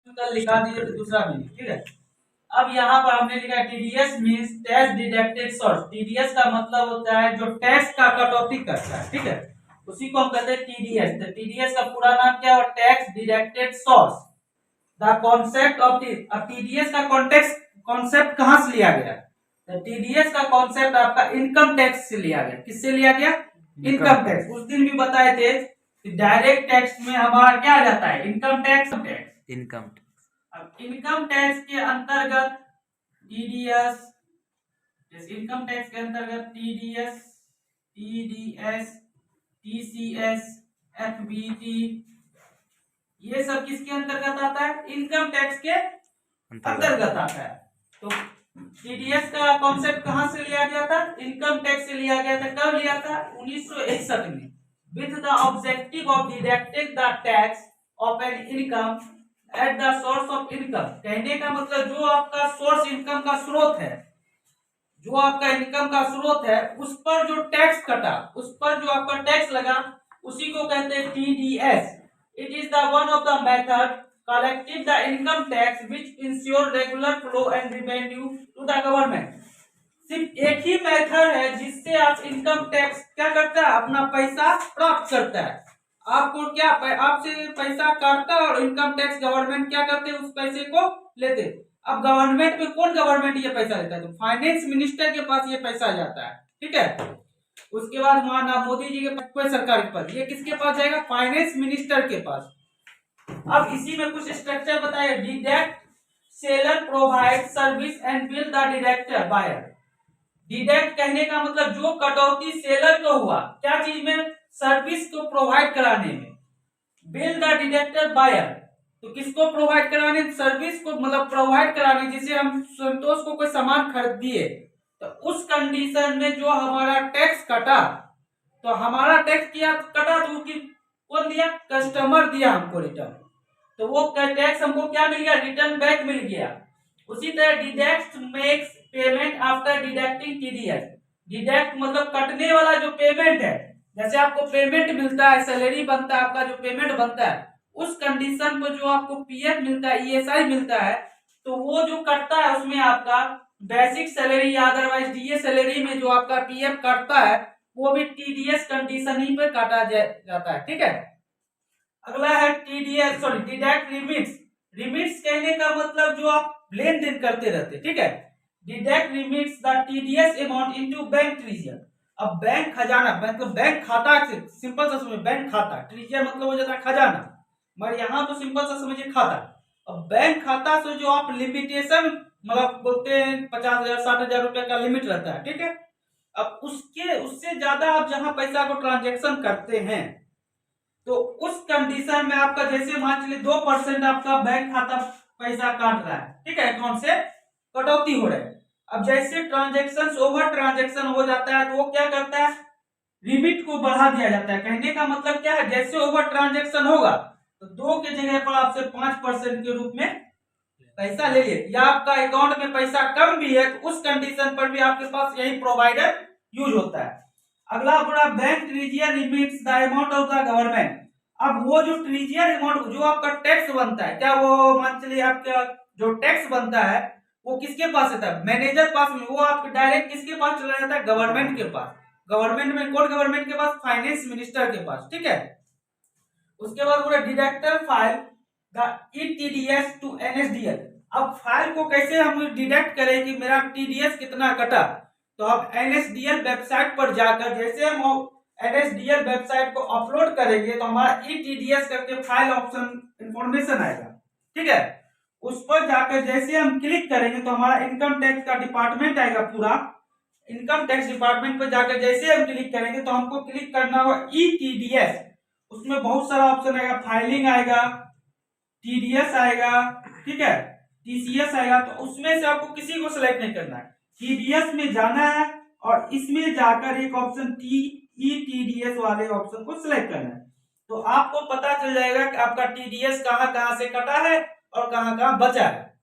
कल लिखा दिए तो दूसरा मीनिंग, ठीक है। अब यहाँ पर हमने लिखा TDS means tax deducted source. TDS का मतलब होता है जो टैक्स का कटौती करता है, ठीक है, उसी को हम कहते हैं टीडीएस। तो टीडीएस का पूरा नाम क्या है? Tax deducted source. The concept of अब टीडीएस का कॉन्सेप्ट कहां से लिया गया? तो टीडीएस का कॉन्सेप्ट आपका इनकम टैक्स से लिया गया। किससे लिया गया? Income tax. उस दिन भी बताए थे कि डायरेक्ट टैक्स में हमारा क्या आ जाता है? Income tax. इनकम अब इनकम टैक्स के अंतर्गत टीडीएस, इनकम टैक्स के अंतर्गत टीडीएस, टीसीएस, एफबीटी, ये सब किसके अंतर्गत आता है? इनकम टैक्स के अंतर्गत आता है। तो टीडीएस का कॉन्सेप्ट कहां से लिया गया था? इनकम टैक्स से लिया गया था। कब लिया था? 1961 में, with the objective of deducting the tax of an income at the source of income. कहने का मतलब जो आपका सोर्स इनकम का स्रोत है, जो आपका इनकम का स्रोत है, उस पर जो टैक्स कटा, उस पर जो आपका टैक्स लगा, उसी को कहते हैं TDS. It is the one of the method collecting the income tax which ensure regular flow and revenue to the government। सिर्फ एक ही मेथड है जिससे आप इनकम टैक्स क्या करता है? अपना पैसा प्राप्त करता है। आपको क्या आपसे पैसा काटता है और इनकम टैक्स गवर्नमेंट क्या करते हैं? उस पैसे को लेते। अब गवर्नमेंट में कौन गवर्नमेंट ये पैसा लेता है? तो फाइनेंस मिनिस्टर के पास ये पैसा जाता है, ठीक है। उसके बाद वहां ना मोदी जी के पास, कोई सरकार के पास, ये किसके पास जाएगा? फाइनेंस मिनिस्टर के पास। अब इसी में कुछ स्ट्रक्चर बताइए। Deduct, seller provide service and bill the deductor buyer. Deduct कहने का मतलब जो कटौती सेलर को हुआ, क्या चीज में? सर्विस को प्रोवाइड कराने में। बिल द डिडक्टर बायर, तो किसको प्रोवाइड कराने? सर्विस को, मतलब प्रोवाइड कराने। जैसे हम संतोष को कोई सामान खरीद दिए, तो उस कंडीशन में जो हमारा टैक्स कटा, तो हमारा टैक्स किया कटा तो कौन दिया? कस्टमर दिया हमको रिटर्न। तो वो टैक्स हमको क्या मिल गया? रिटर्न बैक मिल गया। उसी तरह deduct makes payment after deducting TDS. Deduct मतलब कटने वाला जो पेमेंट है, जैसे आपको पेमेंट मिलता है, सैलरी बनता है, आपका जो पेमेंट बनता है, उस कंडीशन पर जो आपको पीएफ मिलता है, ईएसआई मिलता है, तो वो जो कटता है उसमें आपका बेसिक सैलरी या अदरवाइज डीए सैलरी में जो आपका पीएफ कटता है, वो भी टीडीएस कंडीशन ही पे काटा जाता है, ठीक है। अगला है टीडीएस, सॉरी डिडक्ट रिमिट्स। रिमिट्स कहने का मतलब जो आप लेन देन करते रहते, ठीक है। Deduct remits the TDS amount into bank treasure. अब बैंक खजाना, मतलब बैंक खाता से सिंपल सा समझिए, बैंक खाता, ट्रेजर मतलब हो जाता है खजाना, मगर यहाँ तो सिंपल सा समझिए खाता। अब बैंक खाता से जो आप लिमिटेशन, मतलब बोलते हैं 50,000 60,000 रुपए का लिमिट रहता है, ठीक है। अब उससे ज्यादा आप जहां पैसा को ट्रांजेक्शन करते हैं, तो उस कंडीशन में आपका, जैसे मान चलिए 2% आपका बैंक खाता पैसा काट रहा है, ठीक है, अकाउंट से कटौती हो रहा है। अब जैसे ट्रांजेक्शन ओवर ट्रांजेक्शन हो जाता है, तो वो क्या करता है? लिमिट को बढ़ा दिया जाता है। कहने का मतलब क्या है? जैसे ओवर ट्रांजेक्शन होगा तो 2 के जगह पर आपसे 5% के रूप में पैसा ले लिए, या आपका अकाउंट में पैसा कम भी है तो उस कंडीशन पर भी आपके पास यही प्रोवाइडर यूज होता है। अगला पूरा bank treasure remits the amount of the government. अब वो जो ट्रेजर अमाउंट, जो आपका टैक्स बनता है, क्या वो मान चलिए आपका जो टैक्स बनता है वो किसके पास रहता है? मैनेजर पास में। वो आपके डायरेक्ट किसके पास चला जाता है? गवर्नमेंट के पास। गवर्नमेंट में कौन? गवर्नमेंट के पास फाइनेंस मिनिस्टर के पास, ठीक है। उसके बाद पूरा deductor file the eTDS to NSDL. अब फाइल को कैसे हम डिडक्ट करें कि मेरा टीडीएस कितना कटा? तो आप एनएसडीएल वेबसाइट पर जाकर, जैसे हम एनएसडीएल वेबसाइट को अपलोड करेंगे तो हमारा ईटीडीएस करके फाइल ऑप्शन इंफॉर्मेशन आएगा, ठीक है। उस पर जाकर जैसे हम क्लिक करेंगे तो हमारा इनकम टैक्स का डिपार्टमेंट आएगा। पूरा इनकम टैक्स डिपार्टमेंट पर जाकर जैसे हम क्लिक करेंगे तो हमको क्लिक करना होगा ईटीडीएस। उसमें बहुत सारा ऑप्शन आएगा, फाइलिंग आएगा, टीडीएस आएगा, ठीक है, टीसीएस आएगा। तो उसमें से आपको किसी को सिलेक्ट नहीं करना है, टीडीएस में जाना है और इसमें जाकर एक ऑप्शन ईटीडीएस वाले ऑप्शन को सिलेक्ट करना है। तो आपको पता चल जाएगा कि आपका टीडीएस कहां कहां से कटा है और कहां कहां बचा है।